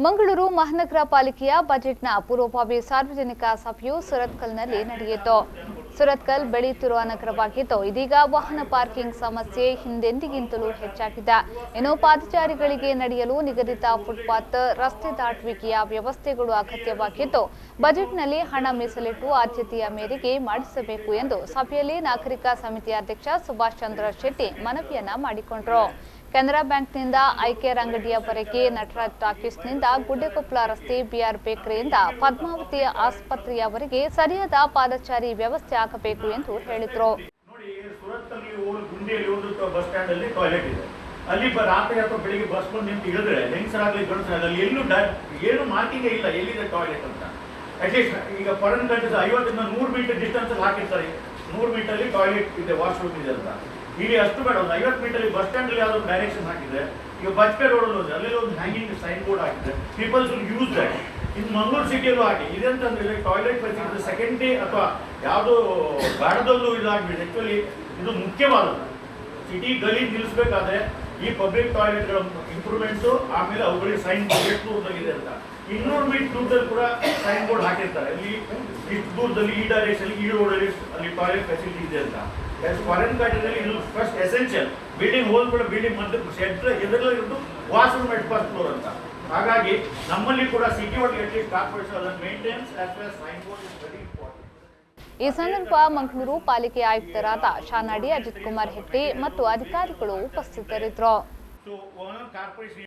ಮಂಗಳೂರು ಮಹಾನಗರ ಪಾಲಿಕೆಯ ಬಜೆಟ್ನ ಪೂರ್ವಭಾವಿ ಸಾರ್ವಜನಿಕ ಸಭೆಯು ಸುರತ್ಕಲ್ನಲ್ಲಿ ನಡೆಯಿತು. ಸುರತ್ಕಲ್ ಬೆಳೆಯುತ್ತಿರುವ ನಗರವಾಗಿದ್ದು ಇದೀಗ ವಾಹನ ಪಾರ್ಕಿಂಗ್ ಸಮಸ್ಯೆ ಹಿಂದೆಂದಿಗಿಂತಲೂ ಹೆಚ್ಚಾಗಿದೆ. ಇನ್ನು ಪಾದಚಾರಿಗಳಿಗೆ ನಡೆಯಲು ನಿಗದಿತ ಫುಟ್ಪಾತ್, ರಸ್ತೆ ದಾಟುವಿಕೆಯ ವ್ಯವಸ್ಥೆಗಳು ಅಗತ್ಯವಾಗಿದ್ದು ಬಜೆಟ್ನಲ್ಲಿ ಹಣ ಮೀಸಲಿಟ್ಟು ಆದ್ಯತೆಯ ಮೇರೆಗೆ ಮಾಡಿಸಬೇಕು ಎಂದು ಸಭೆಯಲ್ಲಿ ನಾಗರಿಕ ಸಮಿತಿ ಅಧ್ಯಕ್ಷ ಸುಭಾಷ್ ಚಂದ್ರ ಶೆಟ್ಟಿ ಮನವಿಯನ್ನ ಮಾಡಿಕೊಂಡರು. ಕೆನರಾ ಬ್ಯಾಂಕ್ನಿಂದ ಐಕೇರ್ ಅಂಗಡಿಯವರೆಗೆ ನಟರಾಜ್ ಟಾಕೀಸ್ನಿಂದ ಗುಡ್ಡೆಕೊಪ್ಪಲ ರಸ್ತೆ ಬಿಆರ್ ಬೇಕರಿಯಿಂದ ಪದ್ಮಾವತಿ ಆಸ್ಪತ್ರೆಯವರೆಗೆ ಸರಿಯಾದ ಪಾದಚಾರಿ ವ್ಯವಸ್ಥೆ ಆಗಬೇಕು ಎಂದು ಹೇಳಿದರು. ಅಲ್ಲಿ ರಾತ್ರಿ ಅಥವಾ ಬೆಳಿಗ್ಗೆ ಬಸ್ ಬಂದು ನಿಂತು ಇಳಿದ್ರೆ ಹೆಂಗಸರಾಗಲಿ ಗಂಡಸರಾಗಲಿ ಎಲ್ಲೂ ಏನು ಮಾರ್ಕಿಂಗ್ ಇಲ್ಲ ಎಲ್ಲಿದೆ ಟಾಯ್ಲೆಟ್ ಅಂತ. ಅಟ್ಲೀಸ್ಟ್ ಈಗ ಫಾರಿನ್ ಕಂಟ್ರೀಸ್ 50 ಇಂದ 100 ಮೀಟರ್ ಡಿಸ್ಟೆನ್ಸ್ ಅಲ್ಲಿ ಹಾಕಿರ್ತಾರೆ, 100 ಮೀಟರ್ ಅಲ್ಲಿ ಟಾಯ್ಲೆಟ್ ಇದೆ, ವಾಶ್ರೂಮ್ ಇದೆ ಅಂತ. ಇಲ್ಲಿ ಅಷ್ಟು ಬೇಡ, ಒಂದು 50 ಮೀಟರ್ ಬಸ್ ಸ್ಟ್ಯಾಂಡ್ ಅಲ್ಲಿ ಯಾವ್ದು ಡೈರೆಕ್ಷನ್ ಹಾಕಿದ್ರೆ, ಈಗ ಬಜ್ಪೆ ರೋಡ್ ಅಲ್ಲಿ ಅಲ್ಲಿ ಒಂದು ಹ್ಯಾಂಗಿಂಗ್ ಸೈನ್ ಬೋರ್ಡ್ ಹಾಕಿದ್ರೆ ಪೀಪಲ್ಸ್ ವಿಲ್ ಯೂಸ್ ದಟ್. ಇನ್ನು ಮಂಗಳೂರು ಸಿಟಿಯಲ್ಲೂ ಹಾಕಿ ಇದೆಂತಂದ್ರೆ ಟಾಯ್ಲೆಟ್ ಫೆಸಿಲಿಟಿ ಸೆಕೆಂಡ್ ಡೇ ಅಥವಾ ಯಾವುದೋ ಗಾಡದಲ್ಲೂ ಇದಾಗಬೇಕು. ಆಕ್ಚುಲಿ ಇದು ಮುಖ್ಯವಾದದ್ದು. ಸಿಟಿ ಗಲಿ ನಿಲ್ಲಿಸಬೇಕಾದ್ರೆ ಈ ಪಬ್ಲಿಕ್ ಟಾಯ್ಲೆಟ್ಗಳ ಇಂಪ್ರೂವ್ಮೆಂಟ್ಸು, ಆಮೇಲೆ ಅವುಗಳಿಗೆ ಸೈನ್ ಬೋರ್ಡ್ ಎಷ್ಟು ದೂರದಲ್ಲಿದೆ ಅಂತ 200 ಮೀಟರ್ ದೂರದಲ್ಲಿ ಕೂಡ ಸೈನ್ ಬೋರ್ಡ್ ಹಾಕಿರ್ತಾರೆ. ಅಲ್ಲಿ ಇಷ್ಟು ದೂರದಲ್ಲಿ ಈ ಡೈರೆಕ್ಷನ್ ಈ ರೋಡಲ್ಲಿ ಅಲ್ಲಿ ಟಾಯ್ಲೆಟ್ ಫೆಸಿಲಿಟಿ ಇದೆ ಅಂತ. ಫಾರಿನ್ ಕಂಟ್ರಿಯಲ್ಲಿ ಇದು ಫಸ್ಟ್ ಎಸೆನ್ಷಿಯಲ್. ಬಿಲ್ಡಿಂಗ್ ಹೋಲ್ ಕೂಡ ಬಿಲ್ಡಿಂಗ್ ಮಧ್ಯೆ ಎದುರಲ್ಲಿರೋದು ವಾಶ್ರೂಮ್ ಎಟ್ ಫಸ್ಟ್ ಫ್ಲೋರ್ ಅಂತ. ಹಾಗಾಗಿ ನಮ್ಮಲ್ಲಿ ಕೂಡ ಸಿಟಿ ಒಳಗೆ ಅಟ್ಲೀಸ್ಟ್ ಕಾರ್ಪೊರೇಷನ್ ಅದನ್ನು maintenance as well as sign board is very important. ಈ ಸಂದರ್ಭ ಮಂಗಳೂರು ಪಾಲಿಕೆ ಆಯುಕ್ತರಾದ ಶಾನಾಡಿ, ಅಜಿತ್ ಕುಮಾರ್ ಹೆಟ್ಟಿ ಮತ್ತು ಅಧಿಕಾರಿಗಳು ಉಪಸ್ಥಿತರಿದ್ದರು.